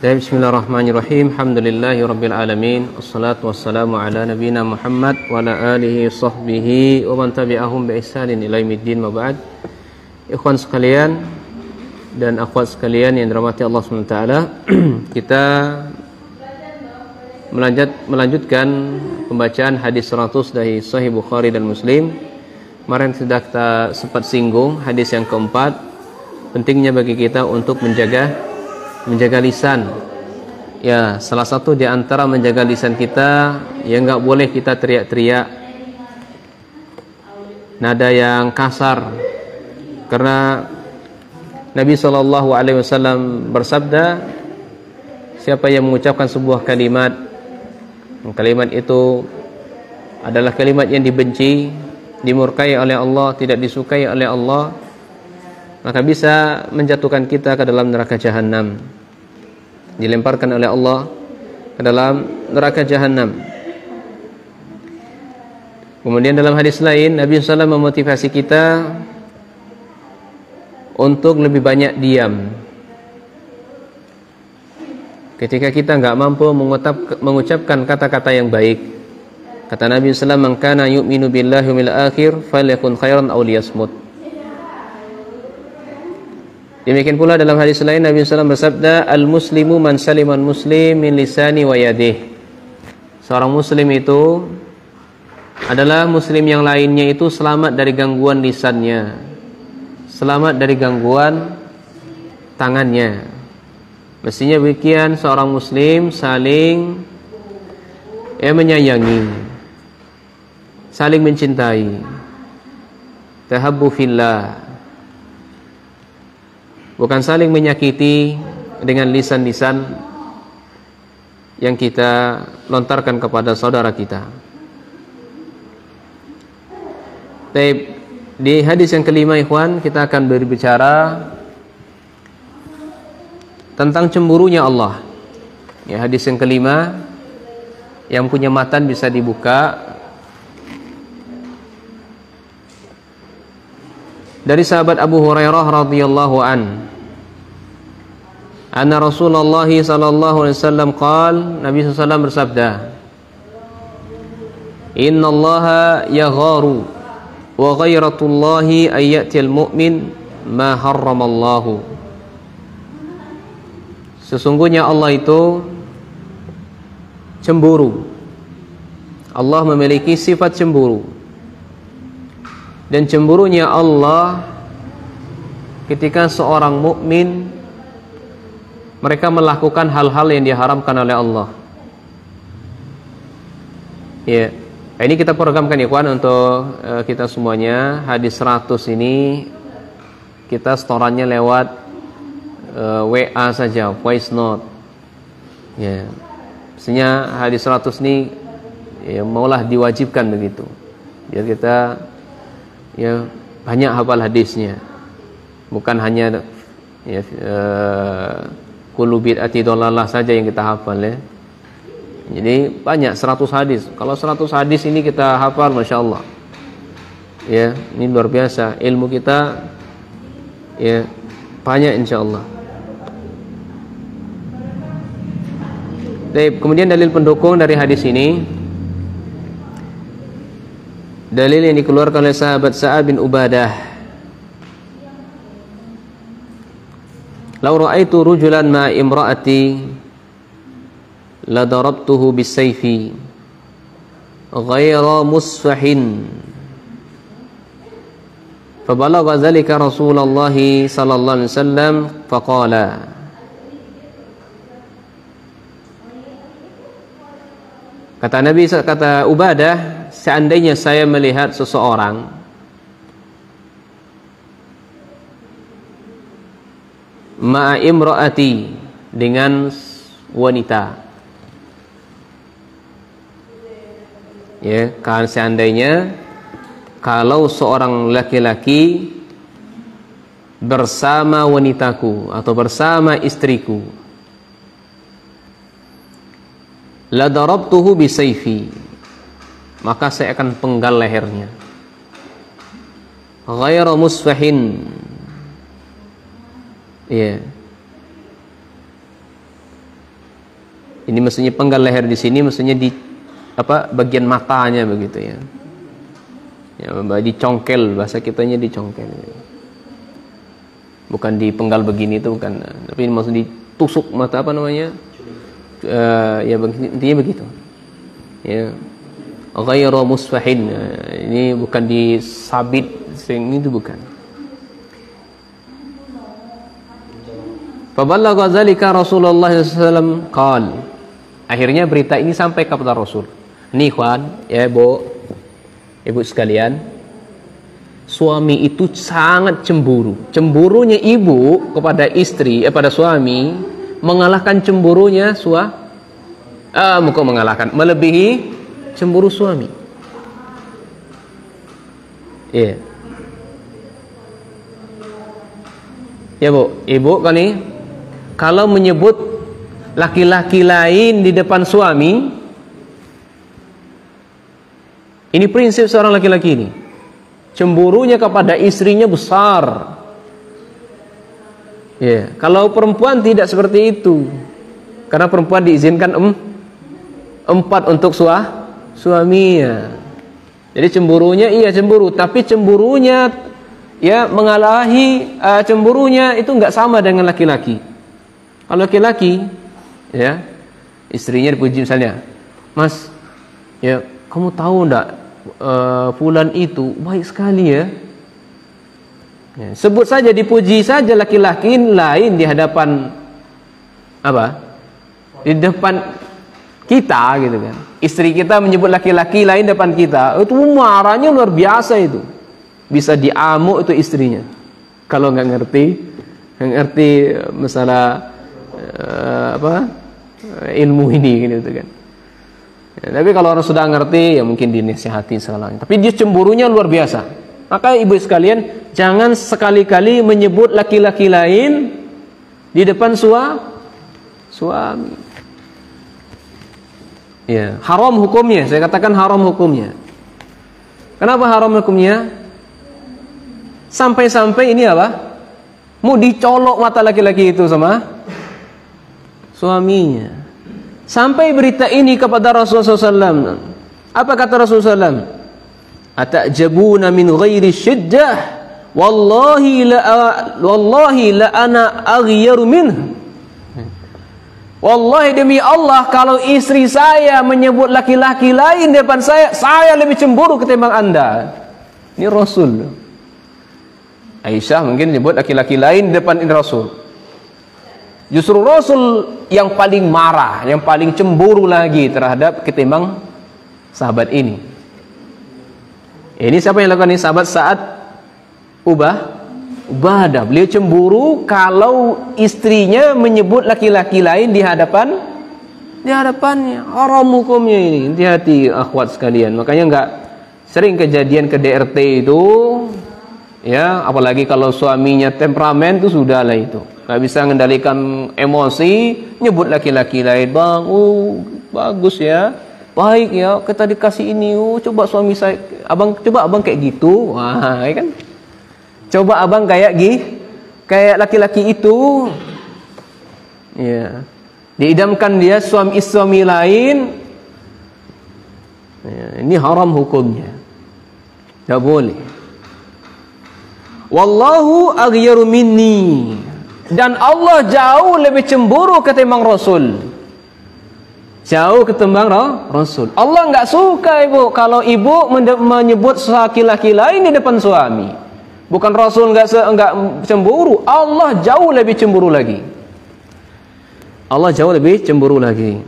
Bismillahirrahmanirrahim. Alhamdulillahi rabbil alamin. Wassalatu wassalamu ala nabiyina Muhammad wa ala alihi sahbihi wa man tabi'ahum bi ihsanin ila yaumiddin, ma ba'd. Ikhwan sekalian dan akhwat sekalian yang dirahmati Allah SWT, kita melanjutkan pembacaan hadis 100 dari Sahih Bukhari dan Muslim. Kemarin sudah kita sempat singgung hadis yang keempat, pentingnya bagi kita untuk menjaga lisan. Ya, salah satu di antara menjaga lisan kita, ya enggak boleh kita teriak-teriak, nada yang kasar. Karena Nabi SAW bersabda, siapa yang mengucapkan sebuah kalimat itu adalah kalimat yang dibenci, dimurkai oleh Allah, tidak disukai oleh Allah, maka bisa menjatuhkan kita ke dalam neraka jahanam, dilemparkan oleh Allah ke dalam neraka jahanam. Kemudian dalam hadis lain, Nabi SAW memotivasi kita untuk lebih banyak diam ketika kita enggak mampu mengucapkan kata-kata yang baik. Kata Nabi SAW, "Man kana yu'minu billahi wal yawmil akhir falyakun khairan aw liyasmut." Demikian pula dalam hadis lain Nabi SAW bersabda, "Al-muslimu man saliman muslim min lisani wa yadih." Seorang muslim itu adalah muslim yang lainnya itu selamat dari gangguan lisannya, selamat dari gangguan tangannya. Mestinya demikian, seorang muslim saling menyayangi, saling mencintai, tahabbu fillah, bukan saling menyakiti dengan lisan-lisan yang kita lontarkan kepada saudara kita. Di hadis yang kelima, ikhwan, kita akan berbicara tentang cemburunya Allah. Ya, hadis yang kelima, yang punya matan bisa dibuka. Dari sahabat Abu Hurairah radhiyallahu anna Rasulullah sallallahu alaihi wasallam qaal, Nabi sallallahu bersabda, "Innallaha yagharu wa ghayratullahi ayyatil mu'min ma harramallahu." Sesungguhnya Allah itu cemburu. Allah memiliki sifat cemburu. Dan cemburunya Allah ketika seorang mukmin mereka melakukan hal-hal yang diharamkan oleh Allah. Ya, ini kita programkan, ikhwan, untuk kita semuanya. Hadis 100 ini kita setorannya lewat WA saja, voice note. Ya, mestinya hadis 100 ini ya maulah diwajibkan begitu, biar kita ya banyak hafal hadisnya, bukan hanya ya kullu bid'ati dhalalah saja yang kita hafal ya. Jadi banyak 100 hadis. Kalau 100 hadis ini kita hafal, Masya Allah, ya ini luar biasa, ilmu kita ya banyak insya Allah. Kemudian dalil pendukung dari hadis ini, dalil yang dikeluarkan oleh sahabat Sa'ad bin Ubadah. "Lau ra'aitu rujulan ma imra'ati la darabtuhu bisayfi ghaira musfahin." Fabalagha dzalika Rasulullah sallallahu alaihi wasallam faqala, kata Nabi, kata Ubadah, seandainya saya melihat seseorang ma'a imra'ati, dengan wanita, ya, kan seandainya kalau seorang laki-laki bersama wanitaku atau bersama istriku, la darabtuhu bisayfi, maka saya akan penggal lehernya, ghaira musfahin, Ini maksudnya penggal leher di sini, maksudnya di bagian matanya begitu ya. Ya, dicongkel, bahasa kitanya dicongkel. Bukan dipenggal begini itu bukan, tapi maksud ditusuk mata ya intinya begitu. Ya. Ghairu musfahin. Ini bukan disabit itu bukan. Faballagha dzalika Rasulullah sallallahu alaihi wasallam qal. Akhirnya berita ini sampai kepada Rasul. Nih Ikhwan, ya Ibu sekalian, suami itu sangat cemburu. Cemburunya ibu kepada istri, pada suami mengalahkan cemburunya bukan mengalahkan, melebihi cemburu suami. Iya. Ya Bu, ibu kan nih kalau menyebut laki-laki lain di depan suami, ini prinsip seorang laki-laki ini. Cemburunya kepada istrinya besar. Ya, kalau perempuan tidak seperti itu. Karena perempuan diizinkan 4 untuk suaminya. Jadi cemburunya iya cemburu, tapi cemburunya ya mengalahi cemburunya itu enggak sama dengan laki-laki. Kalau laki-laki ya istrinya dipuji misalnya, "Mas, ya kamu tahu enggak fulan itu baik sekali ya." Ya, sebut saja, dipuji saja laki-laki lain di hadapan di depan kita gitu kan. Istri kita menyebut laki-laki lain depan kita, itu marahnya luar biasa itu. Bisa diamuk itu istrinya. Kalau nggak ngerti masalah ilmu ini gitu kan. Ya, tapi kalau orang sudah ngerti ya mungkin dinasihati segalanya. Tapi dia cemburunya luar biasa. Maka ibu sekalian, jangan sekali-kali menyebut laki-laki lain di depan suami. Ya, haram hukumnya. Saya katakan haram hukumnya. Kenapa haram hukumnya? Sampai-sampai ini mau dicolok mata laki-laki itu sama suaminya. Sampai berita ini kepada Rasulullah SAW. Apa kata Rasulullah SAW? Atajabuna min ghairi syiddah wallahi la ana aghyaru minhu. Wallahi demi Allah, kalau istri saya menyebut laki-laki lain depan saya lebih cemburu ketimbang Anda. Ini Rasul. Aisyah mungkin menyebut laki-laki lain depan Rasul. Justru Rasul yang paling marah, yang paling cemburu lagi terhadap ketimbang sahabat ini. Ini siapa yang lakukan ini? Sahabat Sa'ad Ubadah. Beliau cemburu kalau istrinya menyebut laki-laki lain di hadapannya. Haram hukumnya ini. Hati-hati akhwat sekalian. Makanya enggak sering kejadian ke DRT itu, ya, apalagi kalau suaminya temperamen itu sudahlah itu. Enggak bisa mengendalikan emosi, nyebut laki-laki lain, "Bang, bagus ya. Baik ya, kita dikasih ini. Coba suami saya, coba abang kayak gitu." Wah, ya kan? Coba abang kayak laki-laki itu. Ya. Diidamkan dia suami lain. Ya, ini haram hukumnya. Tidak boleh. Wallahu aghyaru minni. Dan Allah jauh lebih cemburu ketimbang Rasul. Jauh ketimbang Rasul. Allah enggak suka ibu kalau ibu menyebut laki-laki lain di depan suami. Bukan Rasul enggak cemburu, Allah jauh lebih cemburu lagi. Allah jauh lebih cemburu lagi.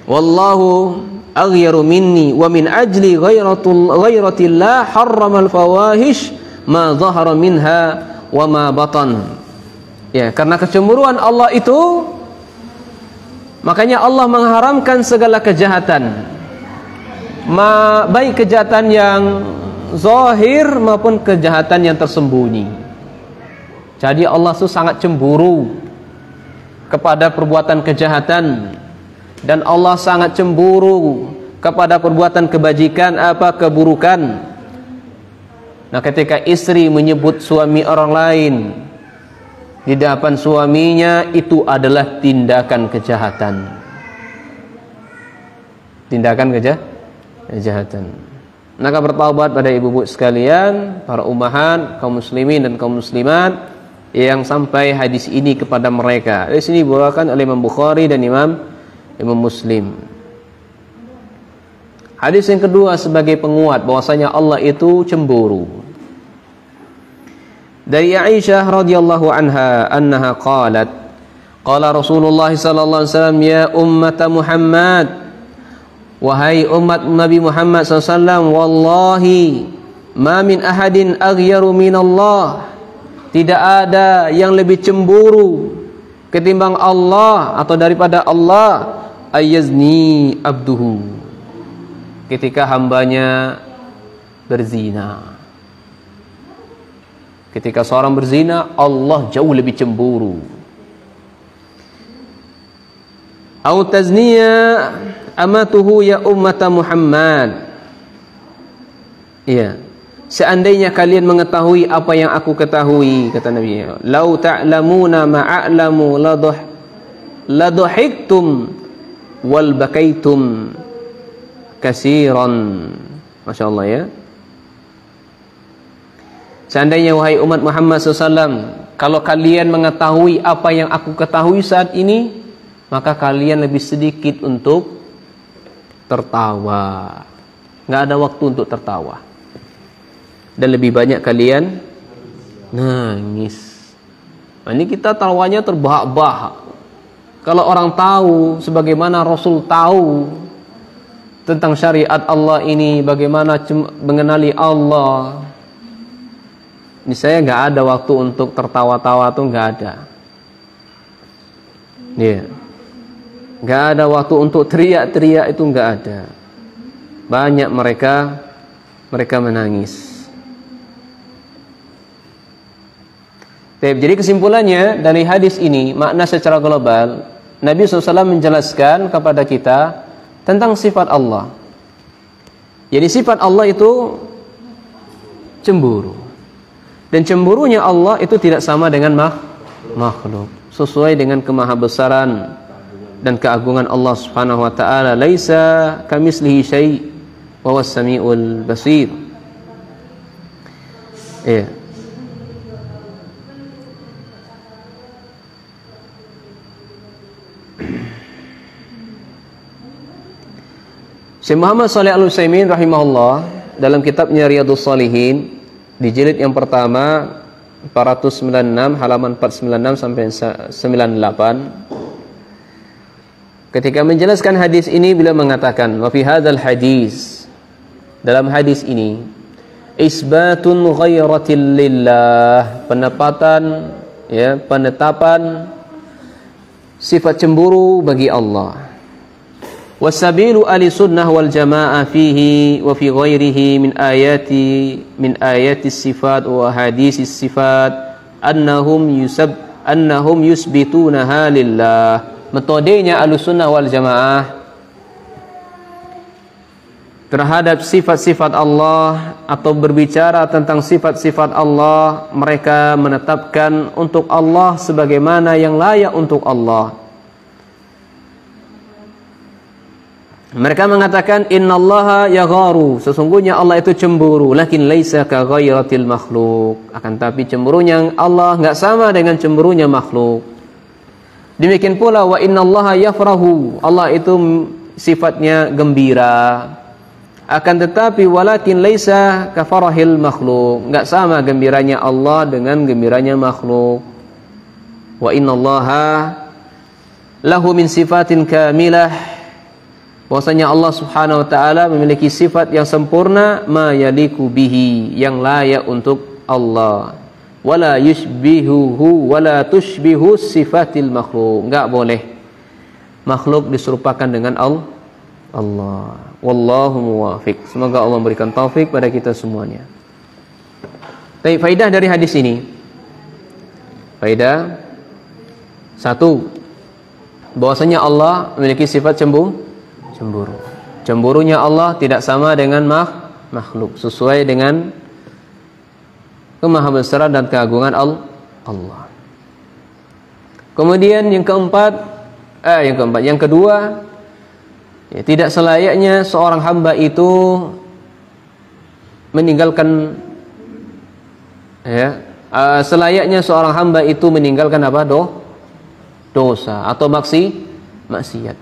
Wallahu aghyaru minni wa min ajli ghairatillah harramal fawahish ma dhahara minha wa ma batan. Ya, karena kecemburuan Allah itu, makanya Allah mengharamkan segala kejahatan, baik kejahatan yang zahir maupun kejahatan yang tersembunyi. Jadi Allah itu sangat cemburu kepada perbuatan kejahatan, dan Allah sangat cemburu kepada perbuatan kebajikan, keburukan. Nah, ketika istri menyebut suami orang lain di hadapan suaminya itu adalah tindakan kejahatan. Tindakan kejahatan. Maka bertaubat pada ibu-ibu sekalian, para ummahat, kaum muslimin dan kaum muslimat yang sampai hadis ini kepada mereka. Di sini dibawakan oleh Imam Bukhari dan Imam Muslim. Hadis yang kedua sebagai penguat bahwasanya Allah itu cemburu. Dari Aisyah radhiyallahu anha annaha qalat qala Rasulullah sallallahu alaihi wasallam ya ummat Muhammad, wahai umat Nabi Muhammad SAW, wallahi ma min ahadin aghyaru minallah, tidak ada yang lebih cemburu ketimbang Allah atau daripada Allah, ayazni abduhu, ketika hambanya berzina. Ketika seorang berzina, Allah jauh lebih cemburu. Au tazniya amatuhu ya ummata Muhammad. Iya. Seandainya kalian mengetahui apa yang aku ketahui, kata Nabi, lau ta'lamuna ma'a'lamu ladhahiktum wal bakaitum kasiran. Masya Allah ya. Seandainya wahai umat Muhammad SAW, kalau kalian mengetahui apa yang aku ketahui saat ini, maka kalian lebih sedikit untuk tertawa. Nggak ada waktu untuk tertawa. Dan lebih banyak kalian nangis. Nah, ini kita tawanya terbahak-bahak. Kalau orang tahu, sebagaimana Rasul tahu tentang syariat Allah ini, bagaimana mengenali Allah, ini saya nggak ada waktu untuk tertawa-tawa tuh nggak ada. Iya. Nggak ada waktu untuk teriak-teriak itu nggak ada. Banyak mereka menangis. Jadi kesimpulannya dari hadis ini, makna secara global, Nabi SAW menjelaskan kepada kita tentang sifat Allah. Jadi sifat Allah itu cemburu. Dan cemburunya Allah itu tidak sama dengan makhluk. Sesuai dengan kemahabesaran dan keagungan Allah Subhanahu wa taala, laisa kamitslihi syai' wa huwas samiul basir. Iya. Syekh Muhammad Shalih Al-Utsaimin rahimahullah dalam kitabnya Riyadhus Shalihin di jilid yang pertama 496 halaman 496 sampai 98, ketika menjelaskan hadis ini beliau mengatakan, wa fi hadzal hadis, dalam hadis ini, isbatun ghairatil lillah, penetapan sifat cemburu bagi Allah. Wasabilu ahli sunnah wal jamaah fihi wa fi ghairihi min ayati sifat wa hadis sifat annahum yusbitunaha lillah. Metodenya ahli sunnah wal jamaah terhadap sifat-sifat Allah atau berbicara tentang sifat-sifat Allah, mereka menetapkan untuk Allah sebagaimana yang layak untuk Allah. Mereka mengatakan innallaha yagharu, sesungguhnya Allah itu cemburu, lakin laisa ka ghairatil makhluk, akan tapi cemburunya Allah enggak sama dengan cemburunya makhluk. Demikian pula wa innallaha yafrahu, Allah itu sifatnya gembira, akan tetapi walakin laisa ka farahil makhluk, enggak sama gembiranya Allah dengan gembiranya makhluk. Wa innallaha lahu min sifatin kamilah, bahwasanya Allah Subhanahu wa taala memiliki sifat yang sempurna, ma yaliku bihi, yang layak untuk Allah. Wala yushbihuhu wala tushbihu sifatil makhluk, enggak boleh makhluk diserupakan dengan Allah. Wallahu muwafiq. Semoga Allah memberikan taufik pada kita semuanya. Baik, faedah dari hadis ini. Faedah 1, bahwasanya Allah memiliki sifat cemburu. Cemburunya Allah tidak sama dengan makhluk, sesuai dengan kemahabesaran dan keagungan Allah. Kemudian yang kedua, ya, tidak selayaknya seorang hamba itu meninggalkan, ya, selayaknya seorang hamba itu meninggalkan apa? Dosa atau maksiat.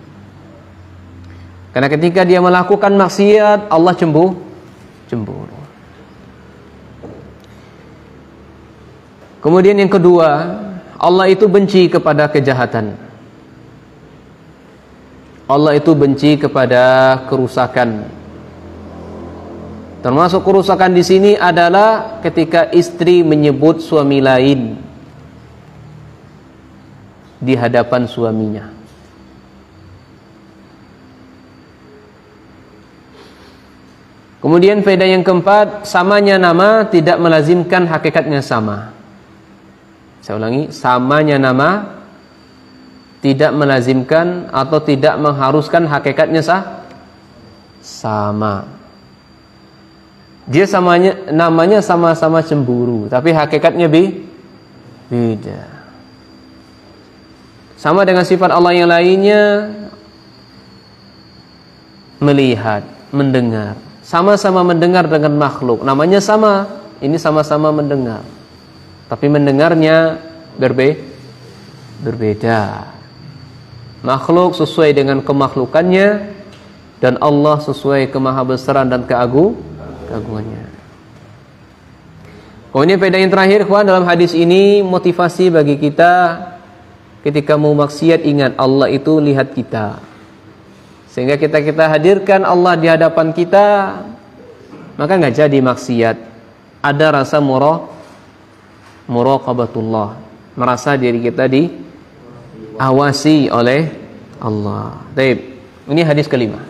Karena ketika dia melakukan maksiat, Allah cemburu. Kemudian yang kedua, Allah itu benci kepada kejahatan. Allah itu benci kepada kerusakan. Termasuk kerusakan di sini adalah ketika istri menyebut suami lain di hadapan suaminya. Kemudian faedah yang keempat, samanya nama tidak melazimkan hakikatnya sama. Saya ulangi, samanya nama tidak melazimkan atau tidak mengharuskan hakikatnya sama. Dia namanya sama-sama cemburu, tapi hakikatnya beda. Sama dengan sifat Allah yang lainnya, melihat, mendengar. Sama-sama mendengar dengan makhluk, namanya sama. Ini sama-sama mendengar, tapi mendengarnya berbeda. Makhluk sesuai dengan kemakhlukannya, dan Allah sesuai kemahabesaran dan keagungannya. Kemudian faedah yang terakhir, kawan, dalam hadis ini motivasi bagi kita ketika mau maksiat, ingat Allah itu lihat kita. Sehingga kita hadirkan Allah di hadapan kita, maka nggak jadi maksiat. Ada rasa muraqabatullah, merasa diri kita diawasi oleh Allah. Baik, ini hadis kelima.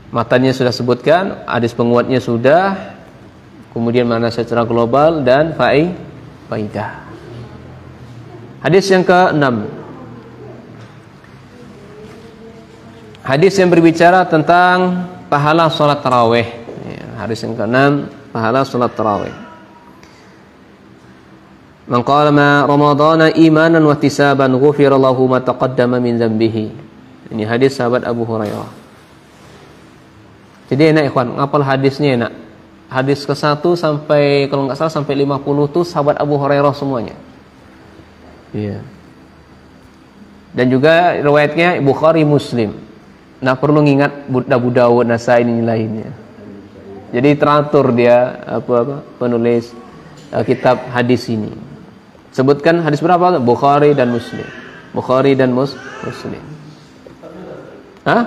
Matanya sudah sebutkan, hadis penguatnya sudah, kemudian mana secara global dan faidah. Hadis yang ke-6. Hadis yang berbicara tentang pahala salat tarawih. Hadis yang ke-6, pahala salat tarawih. Man qama ramadhana imanan wa ihtisaban ghufira lahu ma taqaddama min dzambihi. Ini hadis sahabat Abu Hurairah. Jadi enak ikhwan, ngapal hadisnya enak. Hadis ke-1 sampai, kalau enggak salah sampai 50 tuh sahabat Abu Hurairah semuanya. Iya. Dan juga riwayatnya Bukhari, Muslim. Nah, perlu ngingat Abu Dawud, Nasai ini lainnya. Jadi teratur dia penulis kitab hadis ini. Sebutkan hadis berapa? Bukhari dan Muslim. Bukhari dan Muslim. Hah?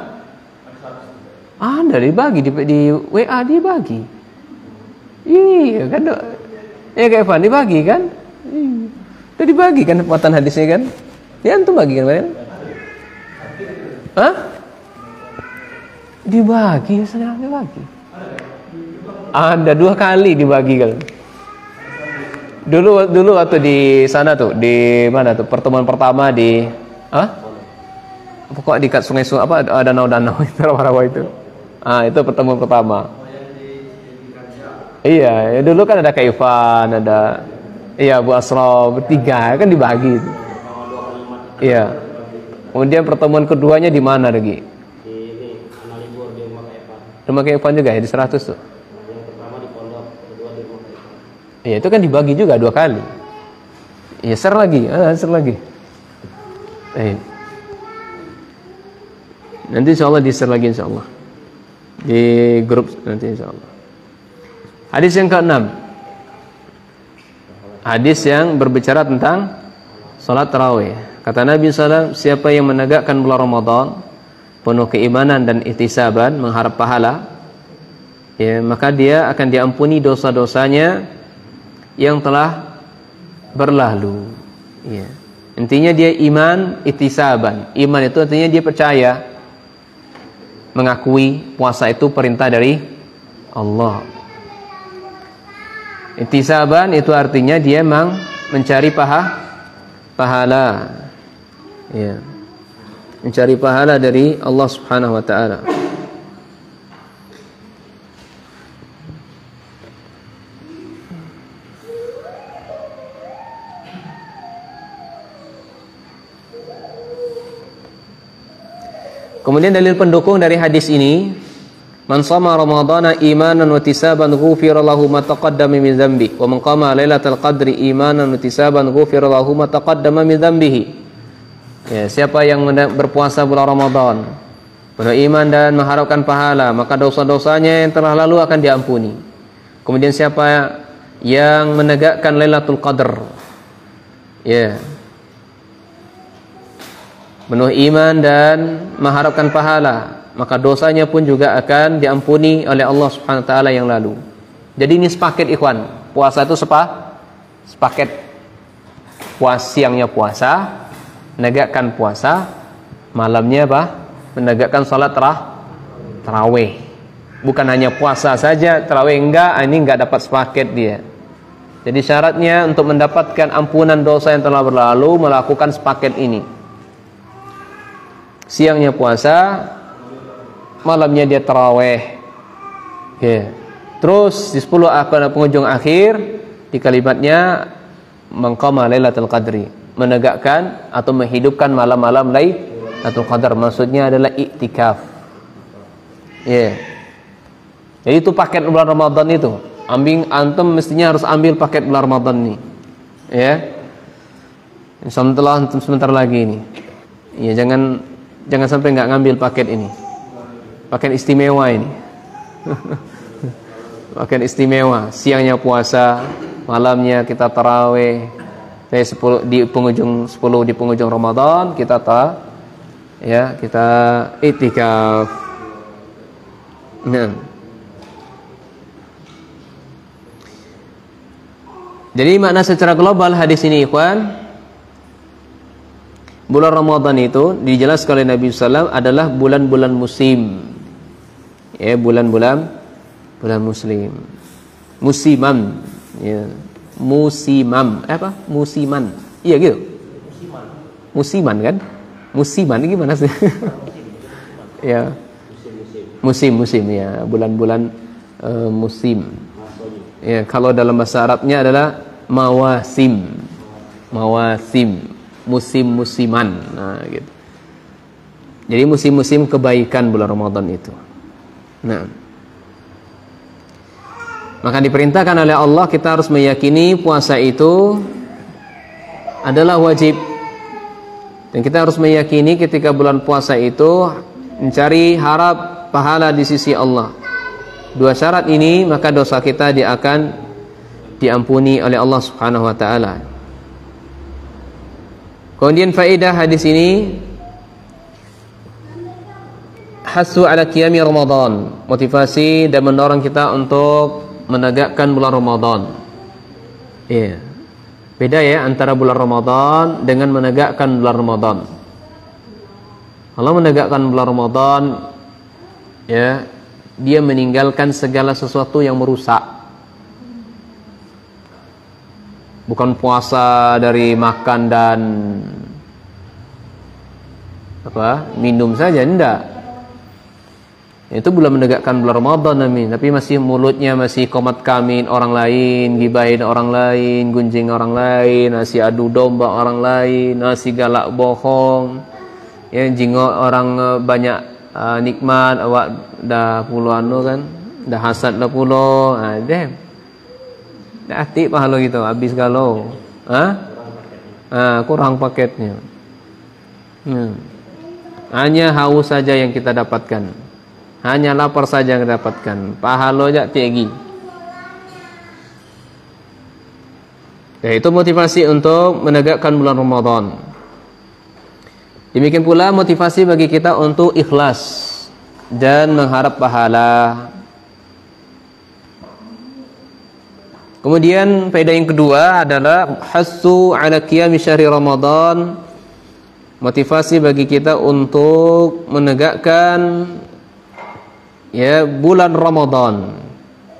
Ada dibagi di WA, dibagi. Iya kan? Ya kayak Evan dibagi kan? Iya. Udah dibagi kan muatan hadisnya kan? Ya antum bagi kan kemarin? Hah? Dibagi, sedang dibagi. Ada 2 kali dibagi kan. Dulu waktu di sana tuh, di mana tuh? Pertemuan pertama di pokok di sungai apa danau-danau itu rawa-rawa itu. Itu pertemuan pertama. Iya, ya dulu kan ada Kaifan, ada Abu Asra, bertiga kan dibagi itu. Iya. Kemudian pertemuan keduanya di mana lagi? Rumah Kaifan juga ya, di 100 tuh. Yang pertama di pondok, kedua di rumah Kaifan. Iya, itu kan dibagi juga 2 kali. Iya, share lagi. Nanti insyaallah di-share lagi insyaallah. Di grup nanti insyaallah. Hadis yang ke-6. Hadis yang berbicara tentang salat tarawih. Kata Nabi SAW, siapa yang menegakkan bulan Ramadan penuh keimanan dan ihtisaban, mengharap pahala, ya, maka dia akan diampuni dosa-dosanya yang telah berlalu. Ya. Intinya dia iman ihtisaban. Iman itu artinya dia percaya, mengakui puasa itu perintah dari Allah. Ihtisaban itu artinya dia memang mencari pahala. Ya. Mencari pahala dari Allah Subhanahu wa taala. Kemudian dalil pendukung dari hadis ini, man shoma ramadhana imanan wa ihtisaban ghufira lahu ma taqaddama min dzambi wa man qama lailatal qadri imanan wa ihtisaban ghufira lahu ma taqaddama min dzambihi. Ya, siapa yang berpuasa bulan Ramadan penuh iman dan mengharapkan pahala, maka dosa-dosanya yang telah lalu akan diampuni. Kemudian siapa yang menegakkan Lailatul Qadar, ya, penuh iman dan mengharapkan pahala, maka dosanya pun juga akan diampuni oleh Allah Subhanahu wa taala yang lalu. Jadi ini sepaket ikhwan. Puasa itu sepaket. Siangnya puasa, menegakkan puasa, malamnya apa? Menegakkan salat tarawih. Bukan hanya puasa saja, tarawih enggak, ini enggak dapat sepaket dia. Jadi syaratnya untuk mendapatkan ampunan dosa yang telah berlalu melakukan sepaket ini. Siangnya puasa, malamnya dia tarawih. Okay. Terus di 10 penghujung akhir di kalimatnya maqama Lailatul Qadri, menegakkan atau menghidupkan malam-malam Lailatul Qadar, maksudnya adalah iktikaf. Jadi itu paket bulan Ramadan itu. Antum mestinya harus ambil paket bulan Ramadan ini. Ya. Insyaallah antum sebentar lagi ini. Ya, jangan sampai nggak ngambil paket ini. Paket istimewa ini. Paket istimewa. Siangnya puasa, malamnya kita tarawih. Di penghujung Ramadan kita kita iktikaf. Nah. Jadi makna secara global hadis ini ikhwan, bulan Ramadan itu dijelaskan oleh Nabi SAW adalah bulan-bulan musim. Ya, bulan muslim. Musiman. Ya. Musimam. Apa? Musiman. Iya gitu. Musiman kan? Musiman ini gimana sih? Ya. Musim ya, bulan-bulan musim. Ya, kalau dalam bahasa Arabnya adalah mawasim. Musim-musiman. Nah, gitu. Jadi musim-musim kebaikan bulan Ramadan itu. Nah, maka diperintahkan oleh Allah kita harus meyakini puasa itu adalah wajib. Dan kita harus meyakini ketika bulan puasa itu mencari harap pahala di sisi Allah. Dua syarat ini maka dosa kita akan diampuni oleh Allah Subhanahu wa taala. Kemudian faedah hadis ini, hasu ala qiyami Ramadan, motivasi dan mendorong kita untuk menegakkan bulan Ramadan. Iya. Beda ya antara bulan Ramadan dengan menegakkan bulan Ramadan. Kalau menegakkan bulan Ramadan, ya, dia meninggalkan segala sesuatu yang merusak. Bukan puasa dari makan dan minum saja, enggak. Itu belum menegakkan bulan Ramadan, tapi masih mulutnya masih komat kamin orang lain, gibahin orang lain, gunjing orang lain, masih adu domba orang lain, masih galak bohong, ya, jingok orang banyak nikmat, awak dah puluhan kan, dah hasad dah pulo, dah hati pahala gitu, habis galau, kurang paketnya. Hanya haus saja yang kita dapatkan, hanya lapar saja yang kita dapatkan, pahala aja tinggi. Itu motivasi untuk menegakkan bulan Ramadan. Demikian pula motivasi bagi kita untuk ikhlas dan mengharap pahala. Kemudian faedah yang kedua adalah hasu ala qiyami syahri Ramadan, motivasi bagi kita untuk menegakkan bulan Ramadan.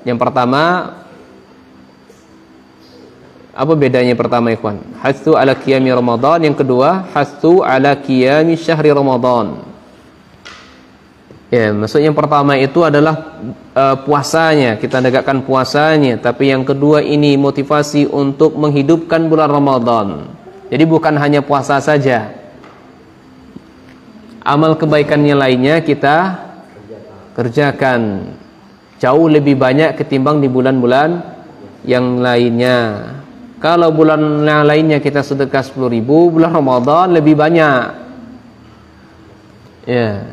Yang pertama, apa bedanya pertama ikhwan? Hasu ala qiyami Ramadan. Yang kedua, hasu ala qiyami syahri Ramadan. Ya, maksudnya yang pertama itu adalah puasanya, kita tegakkan puasanya. Tapi yang kedua ini motivasi untuk menghidupkan bulan Ramadan. Jadi bukan hanya puasa saja. amal kebaikannya lainnya kita kerjakan jauh lebih banyak ketimbang di bulan-bulan yang lainnya. Kalau bulan yang lainnya kita sedekah 10.000, bulan Ramadan lebih banyak. Ya.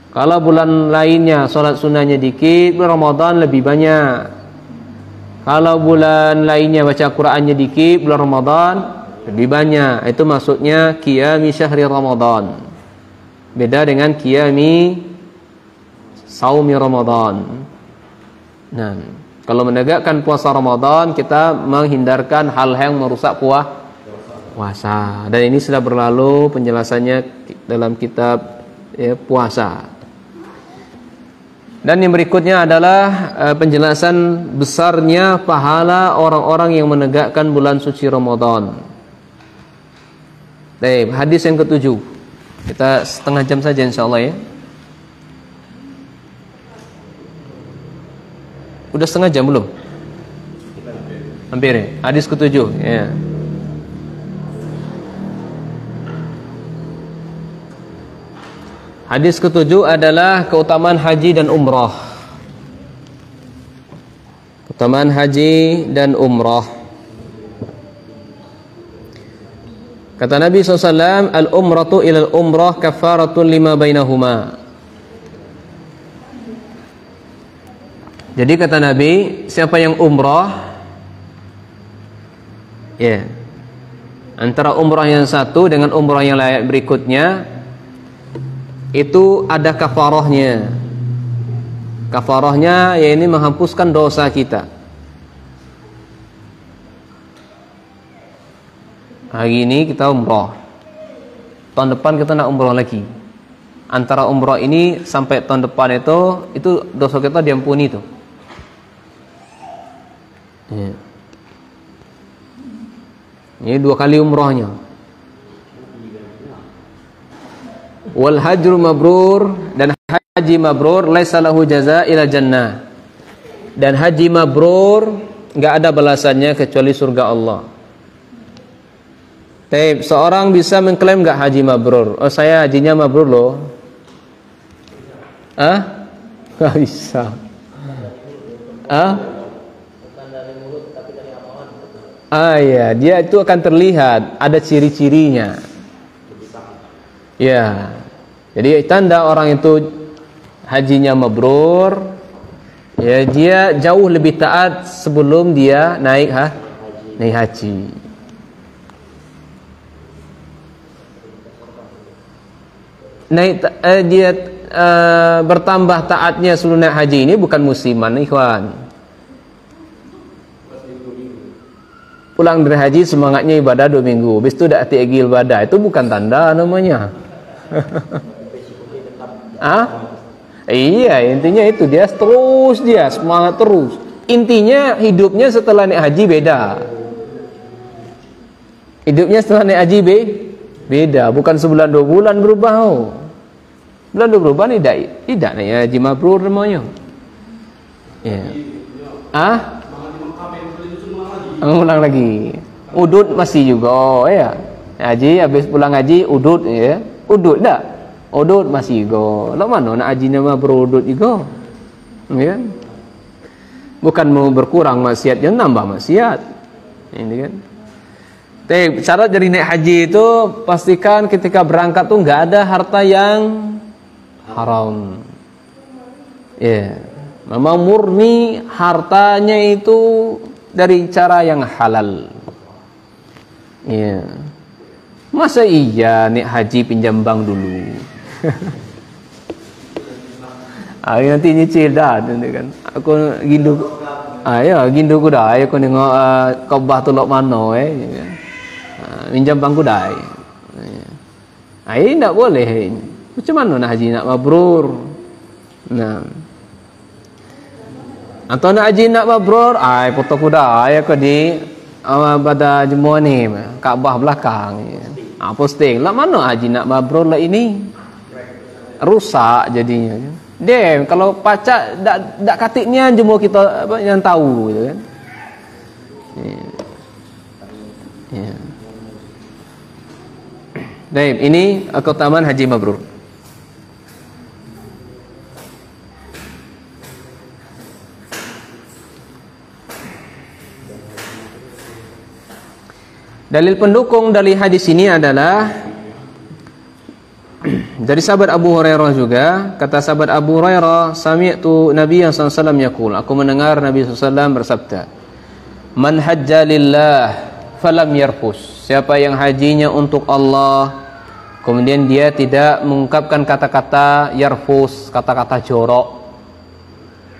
Kalau bulan lainnya salat sunnahnya dikit, bulan Ramadan lebih banyak. Kalau bulan lainnya baca Qur'annya dikit, bulan Ramadan lebih banyak. Itu maksudnya qiyami syahri Ramadan. Beda dengan qiyami saumi Ramadan. Nah, kalau menegakkan puasa Ramadan, kita menghindarkan hal yang merusak puasa. Dan ini sudah berlalu penjelasannya dalam kitab puasa. Dan yang berikutnya adalah penjelasan besarnya pahala orang-orang yang menegakkan bulan suci Ramadan. Baik, hadis yang ke-7. Kita setengah jam saja insyaallah ya. Udah setengah jam belum? Hampir ya. Hadis ke-7 ya. Hadis ke-7 adalah keutamaan haji dan umrah. Keutamaan haji dan umrah. Kata Nabi SAW, al-umratu ilal umrah kafaratun lima bainahuma. Jadi kata Nabi, siapa yang umrah, ya, antara umrah yang satu dengan umrah yang lain berikutnya, itu ada kafarahnya. Kafarahnya ya ini menghapuskan dosa kita. Hari ini kita umrah, tahun depan kita nak umrah lagi. Antara umrah ini sampai tahun depan itu dosa kita diampuni itu. Ya. Ini 2 kali umrahnya. Wal hajru mabrur, dan haji mabrur laisa lahu jazaa ila jannah. Dan haji mabrur enggak ada balasannya kecuali surga Allah. Tapi seorang bisa mengklaim enggak haji mabrur? Oh, saya hajinya mabrur loh. Enggak bisa. Ya, dia itu akan terlihat, ada ciri-cirinya. Ya. Jadi tanda orang itu hajinya mabrur, ya dia jauh lebih taat sebelum dia naik haji. Dia bertambah taatnya sebelum naik haji ini bukan musiman, ikhwan. Pulang dari haji semangatnya ibadah 2 minggu, habis itu dah tigil ibadah, itu bukan tanda namanya. Iya, intinya itu dia semangat terus. Intinya hidupnya setelah naik haji beda. Hidupnya setelah naik haji beda, bukan sebulan 2 bulan berubah. Bulan 2 berubah tidak naik haji mabrur namanya. Ya. Ulang lagi. Udud masih juga ya. Haji habis pulang haji udud ya. Udud dah. Udud masih juga. Lah mana nak haji nama berudud juga. Ya. Bukan mau berkurang maksiat, jangan nambah maksiat. Ini kan. Tapi syarat dari naik haji itu pastikan ketika berangkat tuh enggak ada harta yang haram. Ya. Memang murni hartanya itu dari cara yang halal. Ya. Masa iya naik haji pinjam bank dulu. Nanti nyicil dah kan. Aku gindu. Gindu ku dah. Aku nengok Kaabah tu lok mana pinjam bank ku dah. Ini tak boleh. Macam mana nak haji nak mabrur? Nah. Atau nak haji nak mabrur, foto kuda aku di pada jemaah ni Kaabah belakang. Posting. Lah mana haji nak mabrur lah ini? Rusak jadinya. Dem kalau pacak dak katiknya jemaah kita yang tahu gitu kan. Ya. Baik, ini keutamaan haji mabrur. Dalil pendukung dari hadis ini adalah dari sahabat Abu Hurairah juga. Kata sahabat Abu Hurairah, sami'tu Nabiya sallallahu alaihi wasallam yaqul, aku mendengar Nabi sallallahu alaihi wasallam bersabda, man hajja lillah falam yarfus. Siapa yang hajinya untuk Allah, kemudian dia tidak mengungkapkan kata-kata yarfus, kata-kata jorok.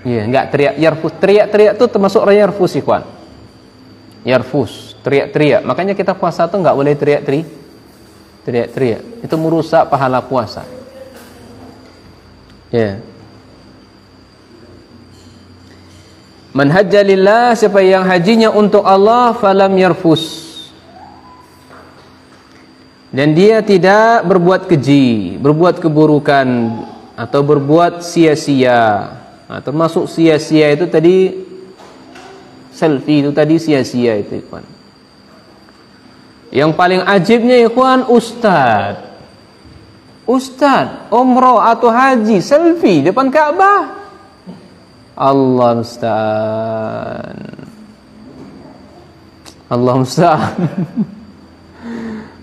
Iya, enggak teriak yarfus. Teriak-teriak itu termasuk orang yarfus, ikhwan. Yarfus, teriak-teriak. Makanya kita puasa tuh enggak boleh teriak-teriak. Itu merusak pahala puasa. Ya. Man hajja lillah, siapa yang hajinya untuk Allah, falam yarfus. Dan dia tidak berbuat keji, berbuat keburukan atau berbuat sia-sia. Nah, termasuk sia-sia itu tadi selfie itu tadi sia-sia itu, ikhwan. Yang paling ajibnya, ikhwan, ustaz umroh atau haji selfie depan Ka'bah. Allah musta'an. Allah musta'an.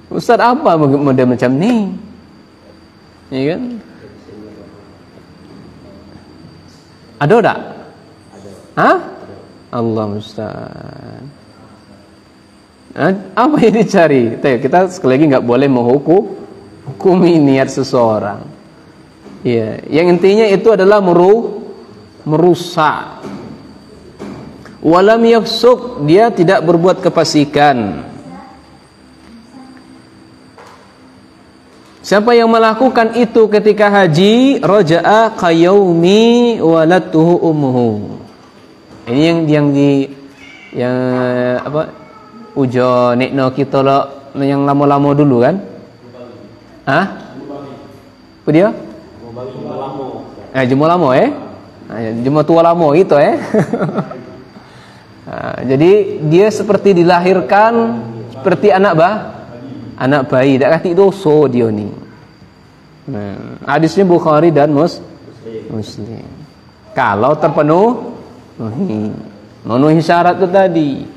Ustaz apa model macam ni? Ya kan? Ada tak? Hah? Allah musta'an. Apa yang dicari? Kita sekali lagi nggak boleh menghukumi niat seseorang. Ya, yang intinya itu adalah merusak. Walam yafsuk, dia tidak berbuat kefasikan. Siapa yang melakukan itu ketika haji, raja'a qayaumi walatuhu ummuhu. Ini yang apa? Ujo nekno kita lah yang lama-lama dulu kan? Hah? Apa dia? Jumlah lama jumlah tua lama gitu Jadi dia seperti dilahirkan seperti anak bayi, tak kati dosa dia ni. Hadisnya Bukhari dan Muslim. Kalau memenuhi syarat itu tadi.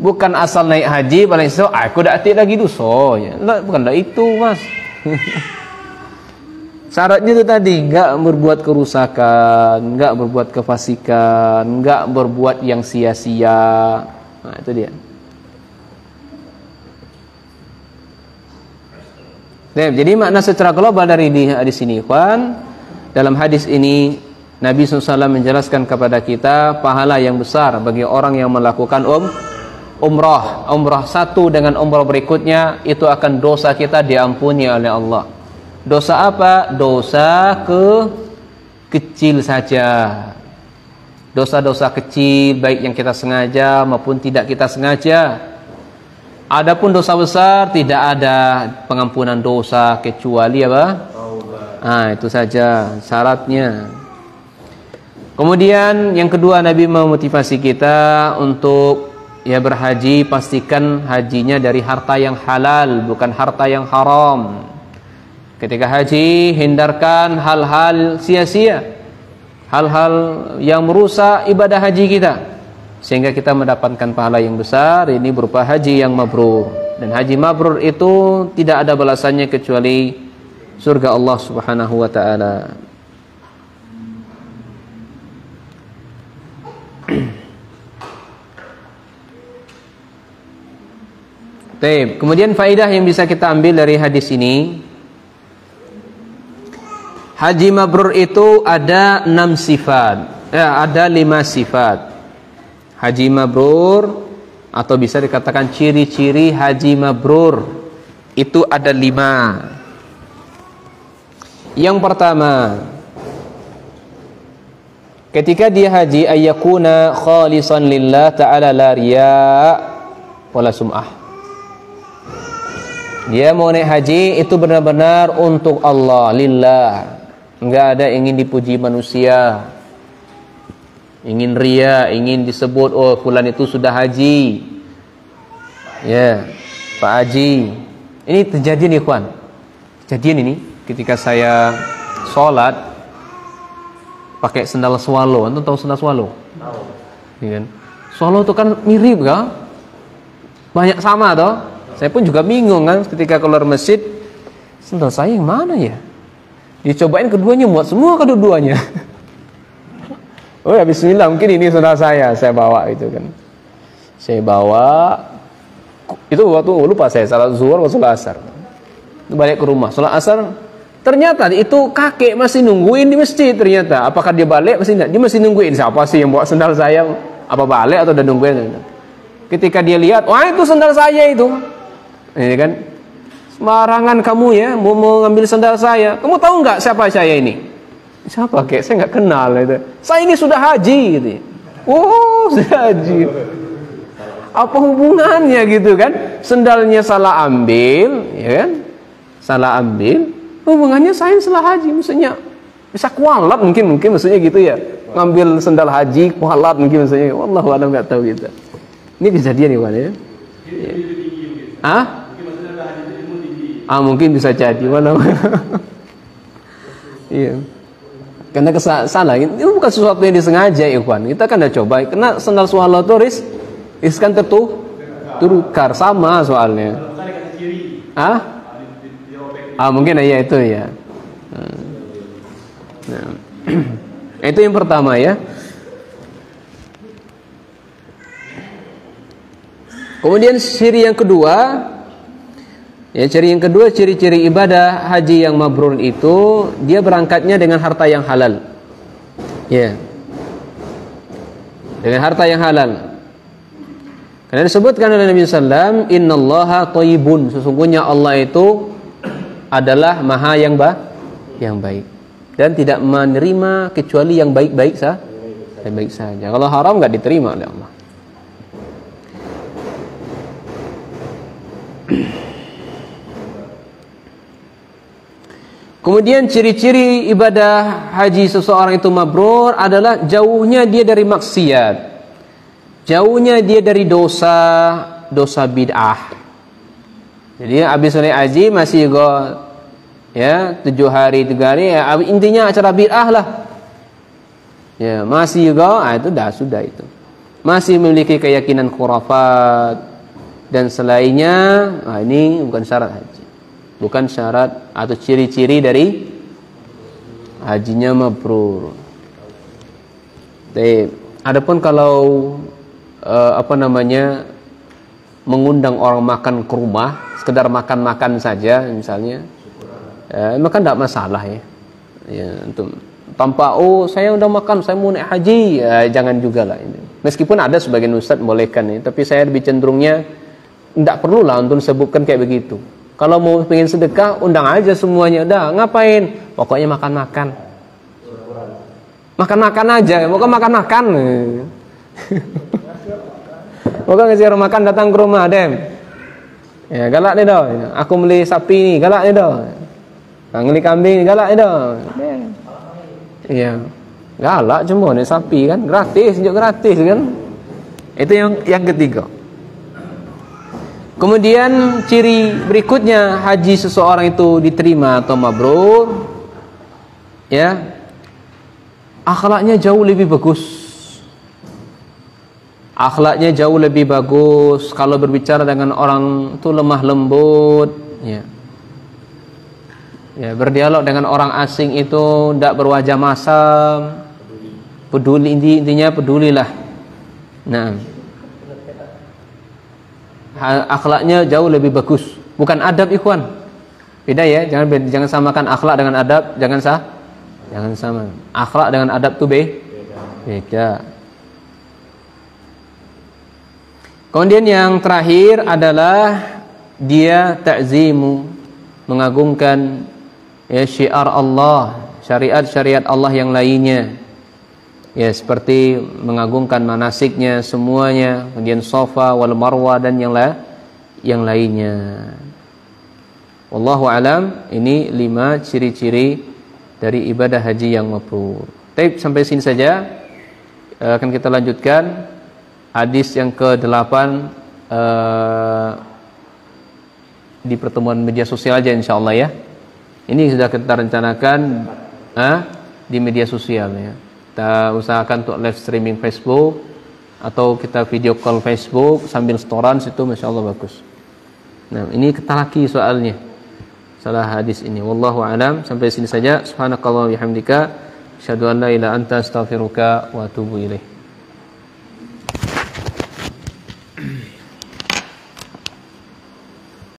Bukan asal naik haji paling aku dak atik lagi dosa. Bukanlah itu, Mas. Syaratnya itu tadi, enggak berbuat kerusakan, enggak berbuat kefasikan, enggak berbuat yang sia-sia. Nah, itu dia. Jadi makna secara global dari di sini, ikhwan, dalam hadis ini Nabi SAW menjelaskan kepada kita pahala yang besar bagi orang yang melakukan umrah satu dengan umrah berikutnya, itu akan dosa kita diampuni oleh Allah. Dosa apa? Dosa kecil saja. Dosa-dosa kecil baik yang kita sengaja maupun tidak kita sengaja. Adapun dosa besar tidak ada pengampunan dosa kecuali apa? Itu saja syaratnya. Kemudian yang kedua, Nabi memotivasi kita untuk berhaji, pastikan hajinya dari harta yang halal, bukan harta yang haram. Ketika haji, hindarkan hal-hal sia-sia, hal-hal yang merusak ibadah haji kita, sehingga kita mendapatkan pahala yang besar. Ini berupa haji yang mabrur. Dan haji mabrur itu tidak ada balasannya kecuali surga Allah Subhanahu wa ta'ala. Kemudian faedah yang bisa kita ambil dari hadis ini, haji mabrur itu ada 6 sifat. Ada 5 sifat. Haji mabrur, atau bisa dikatakan ciri-ciri haji mabrur, itu ada 5. Yang pertama, ketika dia haji, ayyakuna khalisan lillah ta'ala la riya' wala sum'ah. Dia mau naik haji itu benar-benar untuk Allah, lillah. Enggak ada ingin dipuji manusia, ingin ria, ingin disebut fulan itu sudah haji. Pak Haji. Ini terjadi nih, ikhwan. Kejadian ini ketika saya sholat pakai sendal swallow. Antum tahu sendal swallow? Tahu. Iya kan? Swallow itu kan mirip kan? Banyak sama toh. Saya pun juga bingung kan ketika keluar masjid, sendal saya yang mana ya? Dicobain keduanya, muat semua kedua-duanya. Oh ya bismillah, mungkin ini sendal saya bawa itu kan. Saya bawa itu waktu lupa saya salat zuhur atau salat asar. Balik ke rumah salat asar, ternyata itu kakek masih nungguin di masjid ternyata. Apakah dia balik masih enggak? Dia masih nungguin. Siapa sih yang bawa sendal saya? Apa balik atau udah nungguin? Ketika dia lihat, wah itu sendal saya itu. Ini kan sembarangan kamu ya mau ngambil sendal saya. Kamu tahu nggak siapa saya ini? Siapa kek? Saya nggak kenal itu. Saya ini sudah haji gitu. Oh sudah haji. Apa hubungannya gitu kan? Sendalnya salah ambil, ya kan? Salah ambil. Hubungannya saya salah haji, maksudnya bisa kualat mungkin maksudnya gitu ya. Ngambil sendal haji kualat mungkin maksudnya. Wallahu a'lam, nggak tahu gitu. Ini kejadian nih Wan ya. Mungkin bisa jadi mana. Iya. Karena salah itu bukan sesuatu yang disengaja Ikhwan. Kita kan udah coba. Kena sendal swallow tuh riskan tertukar sama soalnya. Mungkin ya itu ya. Nah. Itu yang pertama ya. Kemudian ciri yang kedua, ciri-ciri ibadah haji yang mabrur itu dia berangkatnya dengan harta yang halal. Ya. Dengan harta yang halal. Karena disebutkan oleh Nabi sallallahu alaihi wasallam, "Innallaha thayyibun." Sesungguhnya Allah itu adalah Maha yang baik dan tidak menerima kecuali yang baik-baik saja. Kalau haram enggak diterima oleh Allah. Kemudian ciri-ciri ibadah haji seseorang itu mabrur adalah jauhnya dia dari maksiat, jauhnya dia dari dosa bid'ah. Jadi habis selesai haji masih ya 7 hari 3 hari ya, intinya acara bid'ah lah. Ya, masih itu sudah itu. Masih memiliki keyakinan khurafat dan selainnya, ini bukan syarat haji. Bukan syarat atau ciri-ciri dari hajinya mabrur. Adapun kalau mengundang orang makan ke rumah, sekedar makan-makan saja misalnya, maka tidak masalah ya. Untuk tanpa saya udah makan, saya mau naik haji, jangan juga lah ini. Meskipun ada sebagian ustadz bolehkan ya, tapi saya lebih cenderungnya tidak perlu lah untuk disebutkan kayak begitu. Kalau mau pengen sedekah, undang aja semuanya. Udah, ngapain? Pokoknya makan-makan. Makan-makan aja. Pokoknya makan-makan. Pokoknya ngasih orang makan datang ke rumah, Dem. Ya, galak nih dong. Aku beli sapi nih, galak nih dong. Beli kambing, galak nih dong. Iya. Galak cuma nih sapi kan, gratis, juga gratis kan. Itu yang ketiga. Kemudian ciri berikutnya haji seseorang itu diterima atau mabrur, ya, akhlaknya jauh lebih bagus. Akhlaknya jauh lebih bagus. Kalau berbicara dengan orang itu lemah lembut, ya. Ya, berdialog dengan orang asing itu tidak berwajah masam, peduli, intinya pedulilah. Nah, akhlaknya jauh lebih bagus. Bukan adab Ikhwan. Beda ya, jangan samakan akhlak dengan adab, jangan sama. Akhlak dengan adab itu beda. Kemudian yang terakhir adalah dia ta'zimu, mengagungkan ya syiar Allah, syariat-syariat Allah yang lainnya. Ya, seperti mengagungkan manasiknya semuanya, kemudian Safa wal Marwah dan yang lainnya. Wallahu alam, ini 5 ciri-ciri dari ibadah haji yang mabrur. Baik, sampai sini saja. Akan kita lanjutkan hadis yang ke-8 di pertemuan media sosial aja insyaallah ya. Ini sudah kita rencanakan di media sosial ya. Kita usahakan untuk live streaming Facebook atau kita video call Facebook sambil setoran situ, masya Allah bagus. Nah, ini ketalaki soalnya salah hadis ini. Wallahu a'lam. Sampai sini saja. Subhanakallah wa bihamdika, asyhadu an la ilaha illa anta, astaghfiruka wa atubu ilaik.